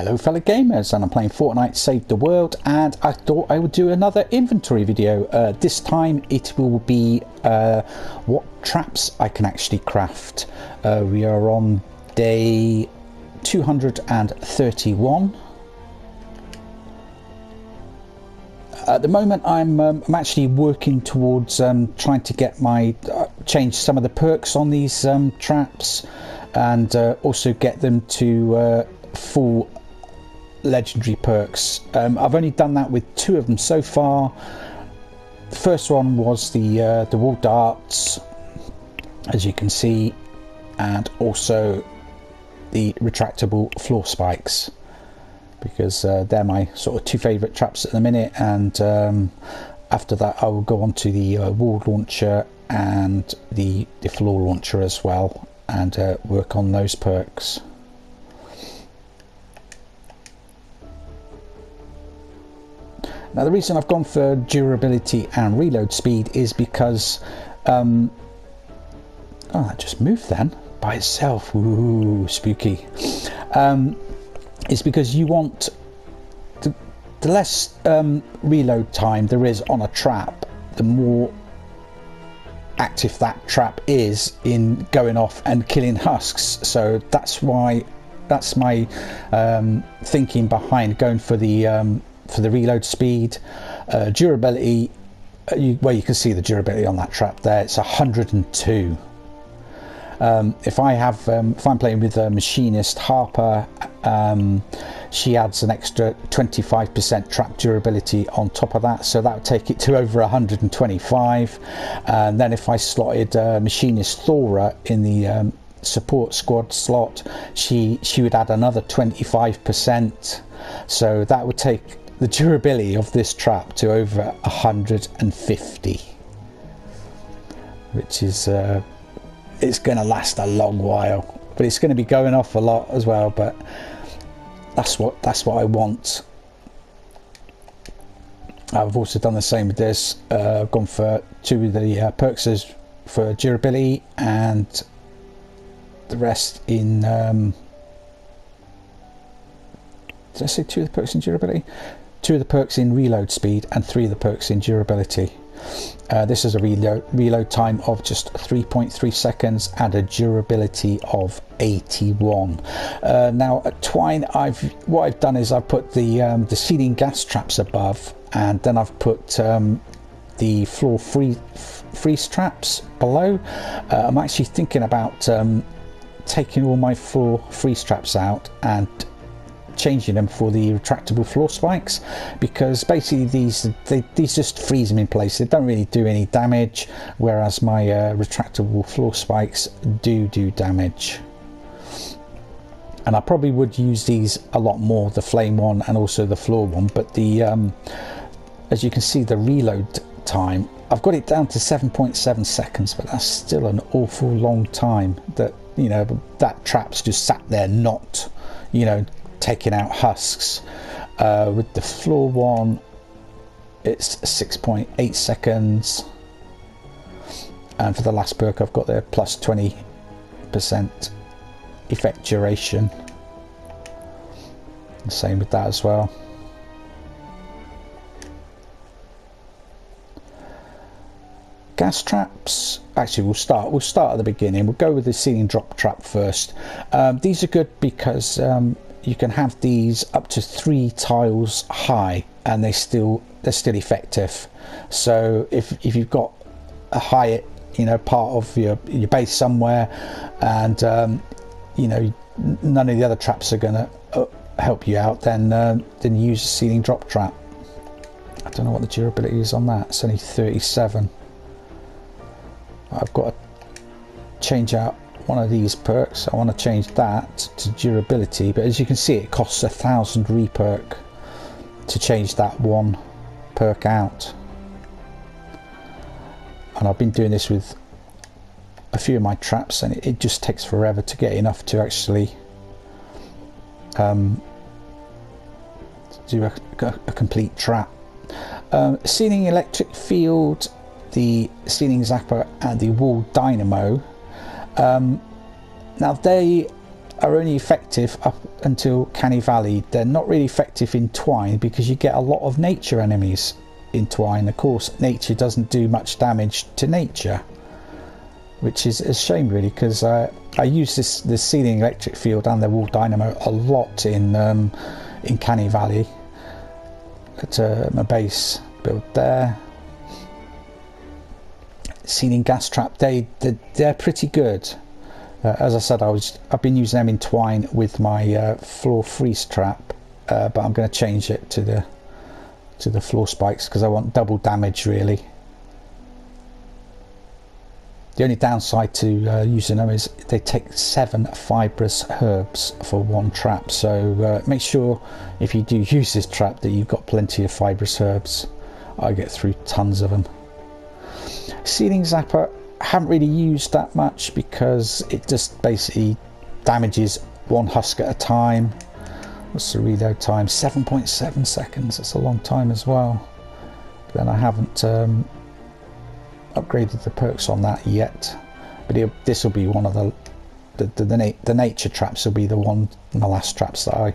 Hello fellow gamers, and I'm playing Fortnite Save the World, and I thought I would do another inventory video. This time it will be what traps I can actually craft. We are on day 231. At the moment I'm actually working towards trying to get my change some of the perks on these traps, and also get them to full legendary perks. I've only done that with 2 of them so far. The first one was the wall darts, as you can see, and also the retractable floor spikes, because they're my sort of 2 favourite traps at the minute. And after that I will go on to the wall launcher and the floor launcher as well, and work on those perks. Now the reason I've gone for durability and reload speed is because oh, that just moved then by itself. Ooh, spooky. It's because you want the less reload time there is on a trap, the more active that trap is in going off and killing husks. So that's why, that's my thinking behind going for the reload speed. Durability, well, you can see the durability on that trap there, it's 102. If I'm playing with a machinist Harper, she adds an extra 25% trap durability on top of that, so that would take it to over 125. And then if I slotted machinist Thora in the support squad slot, she would add another 25%, so that would take the durability of this trap to over 150, which is it's going to last a long while, but it's going to be going off a lot as well. But that's what I want. I've also done the same with this. I've gone for 2 of the perks for durability, and the rest in did I say 2 of the perks in durability? 2 of the perks in reload speed and 3 of the perks in durability. This is a reload time of just 3.3 seconds and a durability of 81. Now at Twine, what I've done is I've put the ceiling gas traps above, and then I've put the floor freeze traps below. I'm actually thinking about taking all my floor freeze traps out and changing them for the retractable floor spikes, because basically these just freeze them in place. They don't really do any damage, whereas my retractable floor spikes do damage. And I probably would use these a lot more, the flame one and also the floor one, but the as you can see, the reload time, I've got it down to 7.7 seconds, but that's still an awful long time that, you know, that trap's just sat there not, you know, taking out husks. With the floor one, it's 6.8 seconds, and for the last perk I've got there, plus 20% effect duration. The same with that as well. Gas traps, actually we'll start at the beginning. We'll go with the ceiling drop trap first. These are good because you can have these up to 3 tiles high and they're still effective. So if you've got a high, you know, part of your base somewhere, and you know, none of the other traps are going to help you out, then use a ceiling drop trap. I don't know what the durability is on that. It's only 37. I've got to change out one of these perks. I want to change that to durability, but as you can see, it costs 1,000 reperk to change that one perk out. And I've been doing this with a few of my traps, and it just takes forever to get enough to actually do a complete trap. Ceiling electric field, the ceiling zapper and the wall dynamo, now they are only effective up until Canny Valley. They're not really effective in Twine because you get a lot of nature enemies in Twine. Of course, nature doesn't do much damage to nature, which is a shame really, because I use this sealing electric field and the wall dynamo a lot in Canny Valley. At my base build there. Sealing gas trap, they're pretty good. As I said, I've been using them in Twine with my floor freeze trap, but I'm going to change it to the floor spikes because I want double damage really. The only downside to using them is they take 7 fibrous herbs for 1 trap, so make sure if you do use this trap that you've got plenty of fibrous herbs. I get through tons of them. Sealing zapper, haven't really used that much because it just basically damages 1 husk at a time. What's the reload time? 7.7 seconds. That's a long time as well. But then I haven't upgraded the perks on that yet. But this will be one of the nature traps. Will be the last traps that I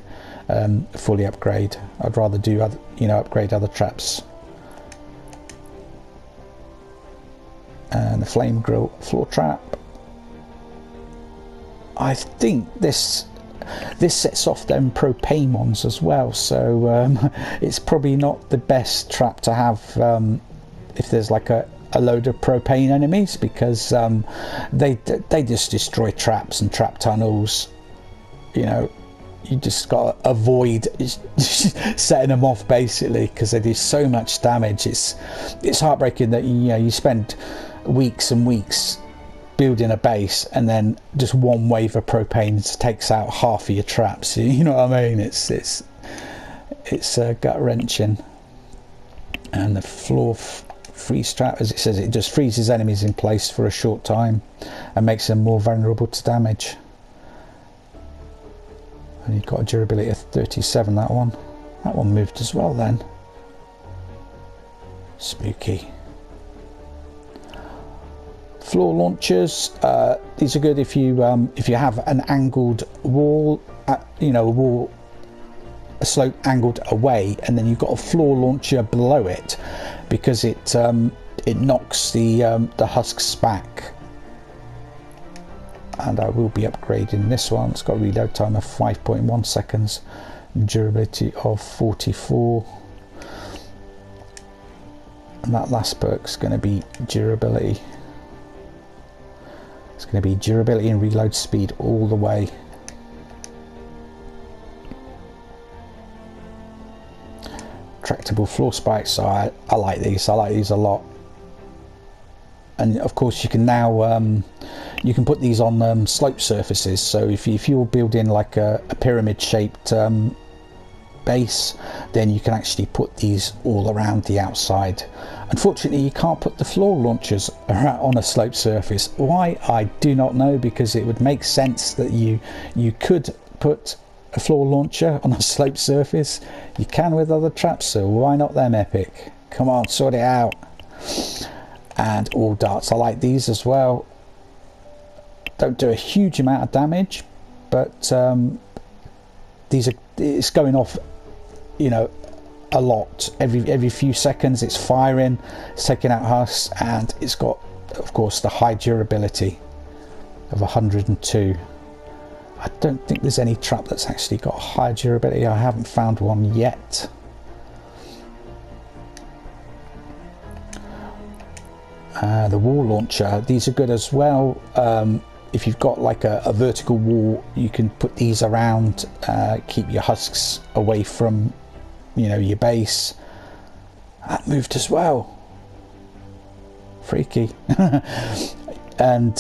fully upgrade. I'd rather do upgrade other traps. And the flame grill floor trap. I think this sets off them propane ones as well, so it's probably not the best trap to have if there's like a load of propane enemies, because they just destroy traps and trap tunnels. You know, you just got to avoid setting them off basically, because they do so much damage. It's heartbreaking that you spend weeks and weeks building a base and then just one wave of propane takes out half of your traps. You know what I mean? It's gut wrenching. And the floor freeze trap, as it says, it just freezes enemies in place for a short time and makes them more vulnerable to damage. And you've got a durability of 37. That one moved as well then. Spooky. Floor launchers, these are good if you have an angled wall, a slope angled away, and then you've got a floor launcher below it, because it knocks the husks back. And I will be upgrading this one. It's got a reload time of 5.1 seconds, durability of 44, and that last perk's going to be durability. It's going to be durability and reload speed all the way. Tractable floor spikes, so I like these. I like these a lot. And of course you can now you can put these on slope surfaces. So if you're building like a pyramid shaped base, then you can actually put these all around the outside. Unfortunately, you can't put the floor launchers on a slope surface. Why? I do not know, because it would make sense that you could put a floor launcher on a slope surface. You can with other traps, so why not them, Epic? Come on, sort it out. And all darts, I like these as well. Don't do a huge amount of damage, but it's going off, a lot. Every few seconds it's firing, it's taking out husks, and it's got, of course, the high durability of 102. I don't think there's any trap that's actually got high durability. I haven't found one yet. The wall launcher, these are good as well. If you've got like a vertical wall, you can put these around, keep your husks away from your base. That moved as well, freaky. And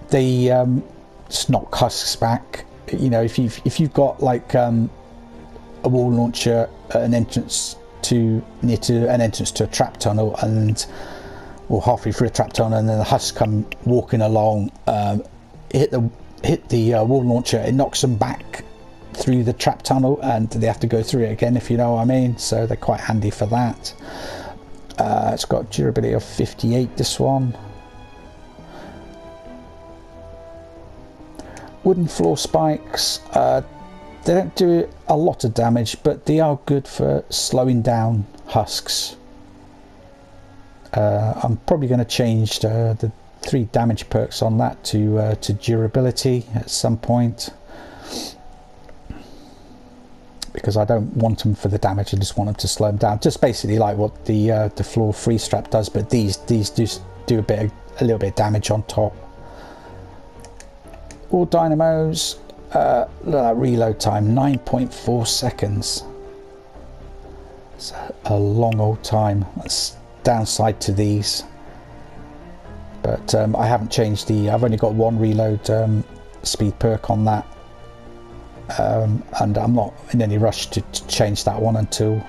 they just knock husks back. If you've got like a wall launcher at an entrance near to an entrance to a trap tunnel, or halfway through a trap tunnel, and then the husks come walking along, hit the wall launcher, it knocks them back through the trap tunnel, and they have to go through it again, if you know what I mean. So they're quite handy for that. It's got durability of 58, this one. Wooden floor spikes, they don't do a lot of damage, but they are good for slowing down husks. I'm probably going to change the 3 damage perks on that to durability at some point, because I don't want them for the damage. I just want them to slow them down, just basically like what the floor freeze trap does, but these do a little bit of damage on top. All dynamos, look at that reload time, 9.4 seconds. It's a long old time. That's downside to these, but I haven't changed I've only got 1 reload speed perk on that, and I'm not in any rush to change that one until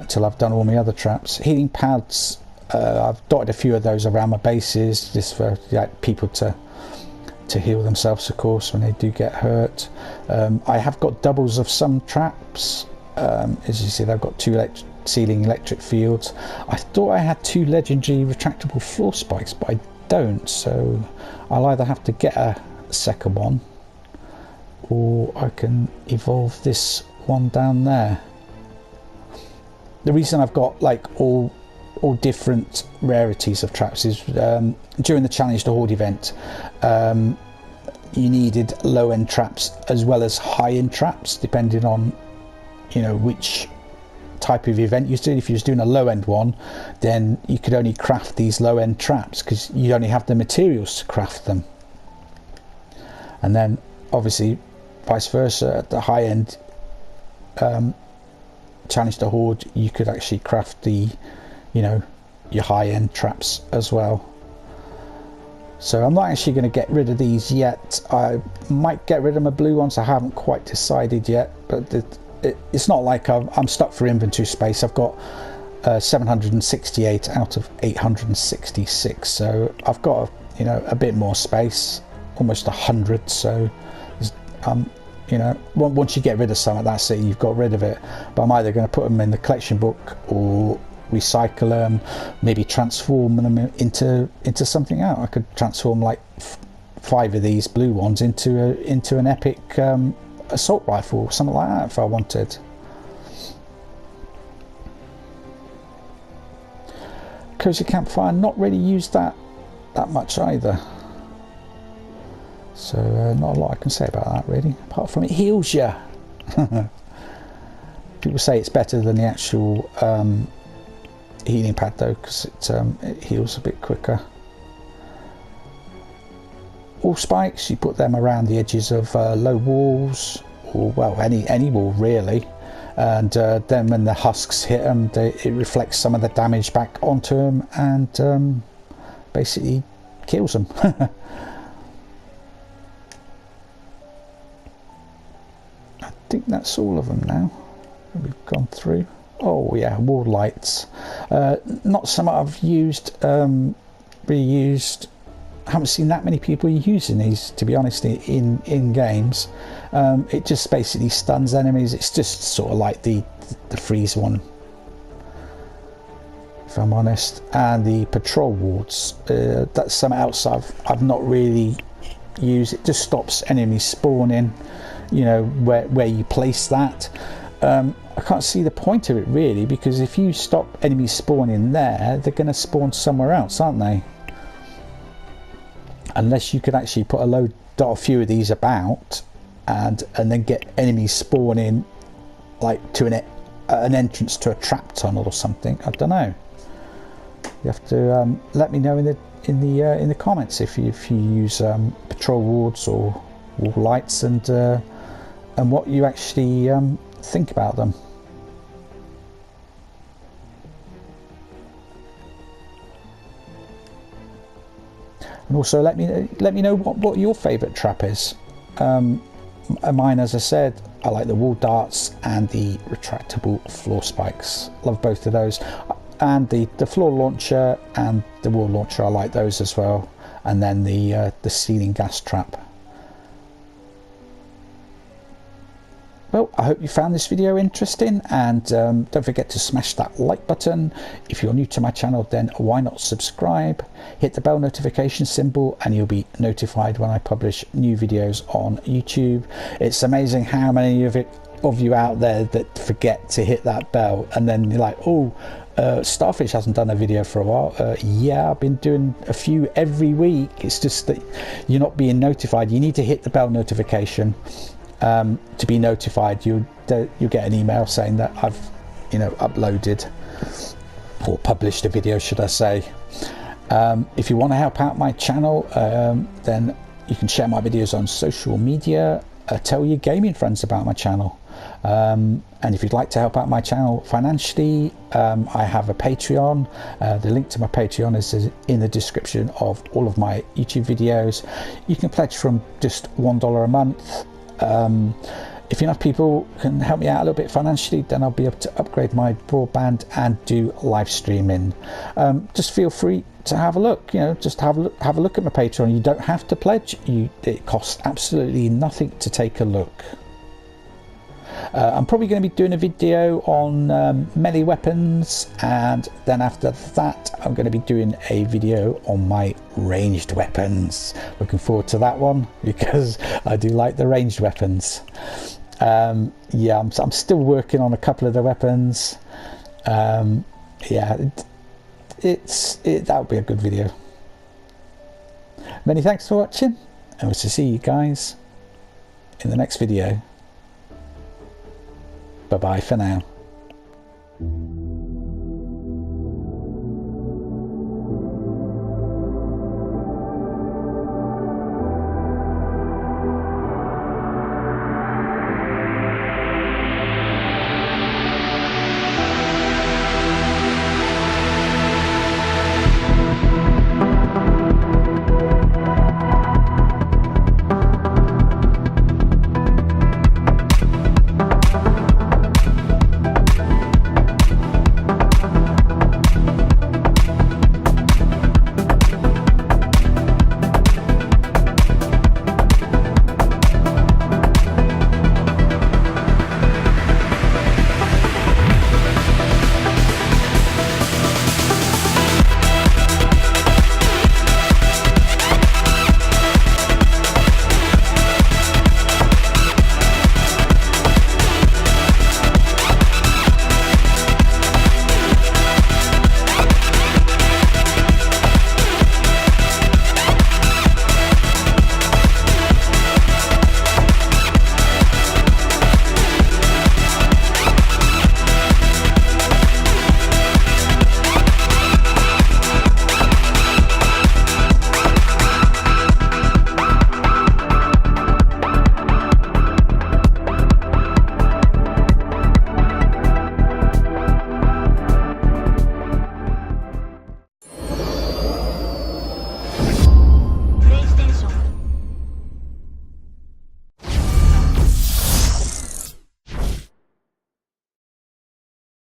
I've done all my other traps. Healing pads, I've dotted a few of those around my bases just for people to heal themselves, of course, when they do get hurt. I have got doubles of some traps. As you see, I've got 2 ceiling electric fields. I thought I had 2 legendary retractable floor spikes, but I don't, so I'll either have to get a second one, or I can evolve this one down there. The reason I've got like all different rarities of traps is during the Challenge the Horde event, you needed low-end traps as well as high-end traps, depending on which type of event you're doing. If you're doing a low-end one, then you could only craft these low-end traps because you only have the materials to craft them. And then obviously vice versa, at the high-end Challenge the Horde, you could actually craft the your high-end traps as well. So I'm not actually going to get rid of these yet. I might get rid of my blue ones. I haven't quite decided yet, but it's not like I'm stuck for inventory space. I've got 768 out of 866, so I've got a bit more space, almost 100. So once you get rid of some of that, so you've got rid of it. But I'm either going to put them in the collection book or recycle them, maybe transform them into something else. I could transform like 5 of these blue ones into an epic assault rifle or something like that if I wanted. Cozy campfire, not really used that much either, so not a lot I can say about that really, apart from it heals you. People say it's better than the actual healing pad though, because it heals a bit quicker. All spikes, you put them around the edges of low walls, or well, any wall really, and then when the husks hit them, it reflects some of the damage back onto them and basically kills them. I think that's all of them now we've gone through. Oh yeah, wall lights, not something I've used, reused. I haven't seen that many people using these, to be honest, in games. It just basically stuns enemies. It's just sort of like the freeze one, if I'm honest. And the patrol wards, that's something else I've not really used. It just stops enemies spawning, where you place that. I can't see the point of it really, because if you stop enemies spawning there, they're going to spawn somewhere else, aren't they? Unless you could actually put a few of these about and then get enemies spawning like to an entrance to a trap tunnel or something. I don't know. You have to let me know in the comments if you use patrol wards or wall lights, and what you actually think about them. And also let me know what your favourite trap is. Mine, as I said, I like the wall darts and the retractable floor spikes. Love both of those, and the floor launcher and the wall launcher, I like those as well. And then the ceiling gas trap. Well, I hope you found this video interesting, and don't forget to smash that like button. If you're new to my channel, then why not subscribe? Hit the bell notification symbol and you'll be notified when I publish new videos on YouTube. It's amazing how many of you out there that forget to hit that bell, and then you're like, oh, Starfish hasn't done a video for a while. Yeah, I've been doing a few every week. It's just that you're not being notified. You need to hit the bell notification to be notified. You'll get an email saying that I've uploaded or published a video, should I say. If you want to help out my channel, then you can share my videos on social media. Tell your gaming friends about my channel. And if you'd like to help out my channel financially, I have a Patreon. The link to my Patreon is in the description of all of my YouTube videos. You can pledge from just $1 a month. If enough people can help me out a little bit financially, then I'll be able to upgrade my broadband and do live streaming. Just feel free to have a look. Just have a look at my Patreon. You don't have to pledge. It costs absolutely nothing to take a look. I'm probably going to be doing a video on melee weapons, and then after that I'm going to be doing a video on my ranged weapons. Looking forward to that one because I do like the ranged weapons. Yeah, I'm still working on a couple of the weapons. Yeah, that'll be a good video. Many thanks for watching, and we'll see you guys in the next video. Bye bye for now.